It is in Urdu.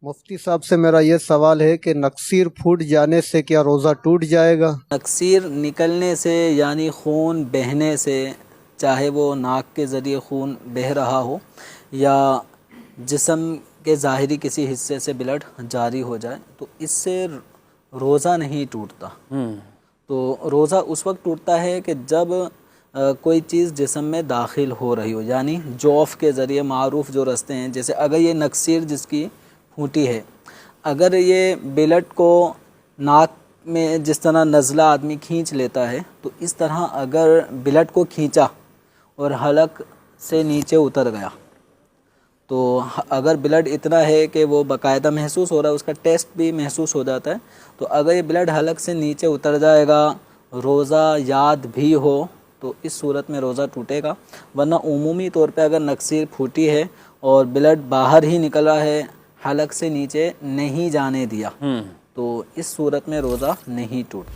مفتی صاحب سے میرا یہ سوال ہے کہ نکسیر پھوٹ جانے سے کیا روزہ ٹوٹ جائے گا؟ نکسیر نکلنے سے یعنی خون بہنے سے، چاہے وہ ناک کے ذریعے خون بہہ رہا ہو یا جسم کے ظاہری کسی حصے سے بلڈ جاری ہو جائے، تو اس سے روزہ نہیں ٹوٹتا۔ تو روزہ اس وقت ٹوٹتا ہے کہ جب کوئی چیز جسم میں داخل ہو رہی ہو، یعنی جوف کے ذریعے معروف جو رستے ہیں، جیسے اگر یہ نکسیر جس کی پھوٹی ہے، اگر یہ بلڈ کو ناک میں جس طرح نزلہ آدمی کھینچ لیتا ہے، تو اس طرح اگر بلڈ کو کھینچا اور حلق سے نیچے اتر گیا، تو اگر بلڈ اتنا ہے کہ وہ باقاعدہ محسوس ہو رہا ہے، اس کا ٹیسٹ بھی محسوس ہو جاتا ہے، تو اگر یہ بلڈ حلق سے نیچے اتر جائے گا، روزہ یاد بھی ہو، تو اس صورت میں روزہ ٹوٹے گا۔ ورنہ عمومی طور پہ اگر نکسیر پھوٹی ہے اور بلڈ باہر ہی نکلا ہے، حلق سے نیچے نہیں جانے دیا، تو اس صورت میں روزہ نہیں ٹوٹتا۔